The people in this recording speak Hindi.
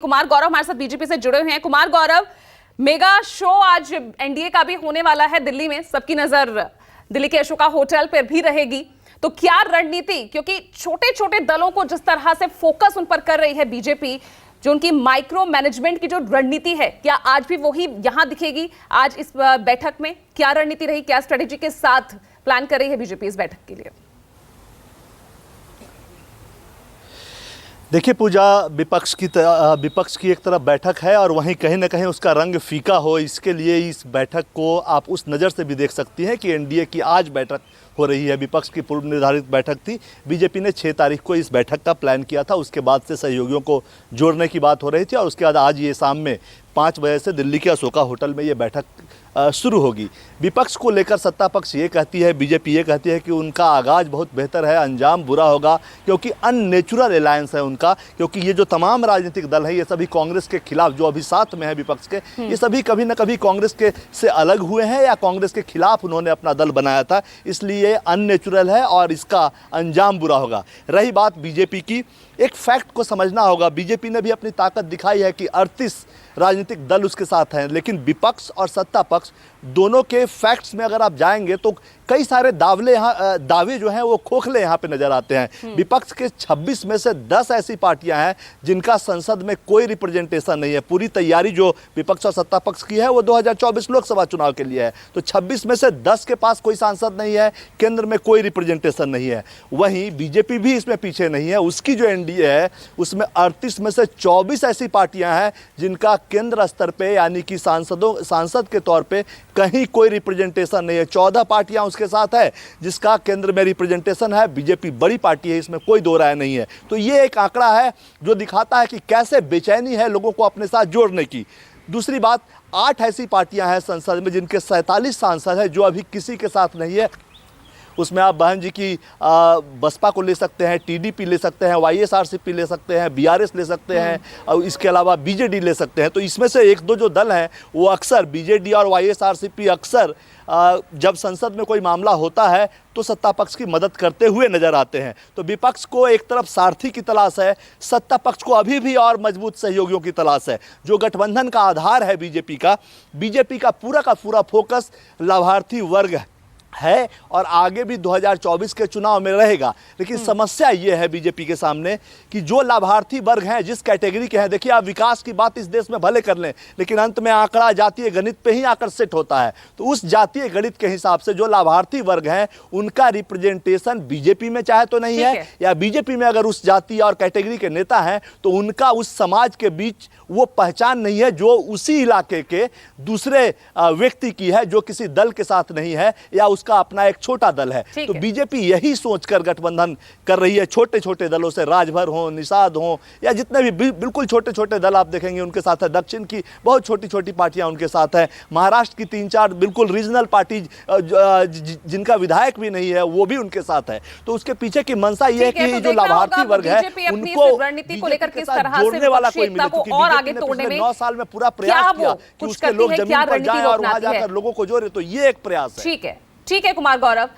कुमार गौरव हमारे साथ बीजेपी से जुड़े हुए हैं। कुमार गौरव, मेगा शो आज एनडीए का भी होने वाला है दिल्ली में, सबकी नजर दिल्ली के अशोका होटल पर भी रहेगी। तो क्या रणनीति, क्योंकि छोटे छोटे दलों को जिस तरह से फोकस उन पर कर रही है बीजेपी, जो उनकी माइक्रो मैनेजमेंट की जो रणनीति है, क्या आज भी वही यहां दिखेगी? आज इस बैठक में क्या रणनीति रही, क्या स्ट्रेटेजी के साथ प्लान कर रही है बीजेपी इस बैठक के लिए? देखिए पूजा, विपक्ष की एक तरफ बैठक है और वहीं कहीं ना कहीं उसका रंग फीका हो, इसके लिए इस बैठक को आप उस नज़र से भी देख सकती हैं कि एनडीए की आज बैठक हो रही है। विपक्ष की पूर्व निर्धारित बैठक थी, बीजेपी ने 6 तारीख को इस बैठक का प्लान किया था, उसके बाद से सहयोगियों को जोड़ने की बात हो रही थी और उसके बाद आज ये शाम में 5 बजे से दिल्ली के अशोका होटल में ये बैठक शुरू होगी। विपक्ष को लेकर सत्ता पक्ष ये कहती है, बीजेपी ये कहती है कि उनका आगाज़ बहुत बेहतर है, अंजाम बुरा होगा, क्योंकि अननेचुरल अलायंस है उनका। क्योंकि ये जो तमाम राजनीतिक दल है, ये सभी कांग्रेस के खिलाफ, जो अभी साथ में है विपक्ष के, ये सभी कभी ना कभी कांग्रेस के से अलग हुए हैं या कांग्रेस के खिलाफ उन्होंने अपना दल बनाया था, इसलिए अननेचुरल है और इसका अंजाम बुरा होगा। रही बात बीजेपी की, एक फैक्ट को समझना होगा। बीजेपी ने भी अपनी ताकत दिखाई है कि 38 राजनीतिक दल उसके साथ हैं, लेकिन विपक्ष और सत्ता पक्ष दोनों के फैक्ट्स में अगर आप जाएंगे तो कई सारे दावे जो हैं वो खोखले यहाँ पे नजर आते हैं। विपक्ष के 26 में से 10 ऐसी पार्टियां हैं जिनका संसद में कोई रिप्रेजेंटेशन नहीं है। पूरी तैयारी जो विपक्ष और सत्ता पक्ष की है वो 2024 लोकसभा चुनाव के लिए है, तो 26 में से 10 के पास कोई सांसद नहीं है, केंद्र में कोई रिप्रेजेंटेशन नहीं है। वहीं बीजेपी भी इसमें पीछे नहीं है, उसकी जो एनडीए है उसमें 38 में से 24 ऐसी पार्टियां हैं जिनका केंद्र स्तर पे यानी कि सांसद के तौर पे कहीं कोई रिप्रेजेंटेशन नहीं है। 14 पार्टियां उसके साथ है जिसका केंद्र में रिप्रेजेंटेशन है। बीजेपी बड़ी पार्टी है, इसमें कोई दो राय नहीं है। तो ये एक आंकड़ा है जो दिखाता है कि कैसे बेचैनी है लोगों को अपने साथ जोड़ने की। दूसरी बात, 8 ऐसी पार्टियां हैं संसद में जिनके 47 सांसद हैं जो अभी किसी के साथ नहीं है। उसमें आप बहन जी की बसपा को ले सकते हैं, टीडीपी ले सकते हैं, वाईएसआरसीपी ले सकते हैं, बीआरएस ले सकते हैं और इसके अलावा बीजेडी ले सकते हैं। तो इसमें से एक दो जो दल हैं वो अक्सर, बीजेडी और वाईएसआरसीपी अक्सर जब संसद में कोई मामला होता है तो सत्ता पक्ष की मदद करते हुए नजर आते हैं। तो विपक्ष को एक तरफ सारथी की तलाश है, सत्ता पक्ष को अभी भी और मजबूत सहयोगियों की तलाश है। जो गठबंधन का आधार है बीजेपी का पूरा फोकस लाभार्थी वर्ग है और आगे भी 2024 के चुनाव में रहेगा। लेकिन समस्या ये है बीजेपी के सामने कि जो लाभार्थी वर्ग हैं, जिस कैटेगरी के हैं, देखिए आप विकास की बात इस देश में भले कर लें, लेकिन अंत में आंकड़ा जातीय गणित पे ही आकर सेट होता है। तो उस जातीय गणित के हिसाब से जो लाभार्थी वर्ग हैं उनका रिप्रेजेंटेशन बीजेपी में चाहे तो नहीं है, या बीजेपी में अगर उस जाति और कैटेगरी के नेता हैं तो उनका उस समाज के बीच वो पहचान नहीं है जो उसी इलाके के दूसरे व्यक्ति की है, जो किसी दल के साथ नहीं है या उसका अपना एक छोटा दल है। तो बीजेपी यही सोचकर गठबंधन कर रही है। छोटे छोटे दलों से, राजभर हो, निषाद हो, या जितने भी बिल्कुल छोटे छोटे दल आप देखेंगे उनके साथ है। दक्षिण की बहुत छोटी छोटी पार्टियां उनके साथ है। महाराष्ट्र की 3-4 बिल्कुल रीजनल पार्टी जिनका विधायक भी नहीं है वो भी उनके साथ है। तो उसके पीछे की मंशा ये है कि जो लाभार्थी वर्ग है उनको रणनीति को लेकर किस तरह से जोड़ने वाला कोई मिले, क्योंकि और आगे तोड़ने में 9 साल में पूरा प्रयास किया कि उसके लोग जमीन पर जाएं और वहां जाकर लोगों को जोड़े। तो ये एक प्रयास है। ठीक है कुमार गौरव।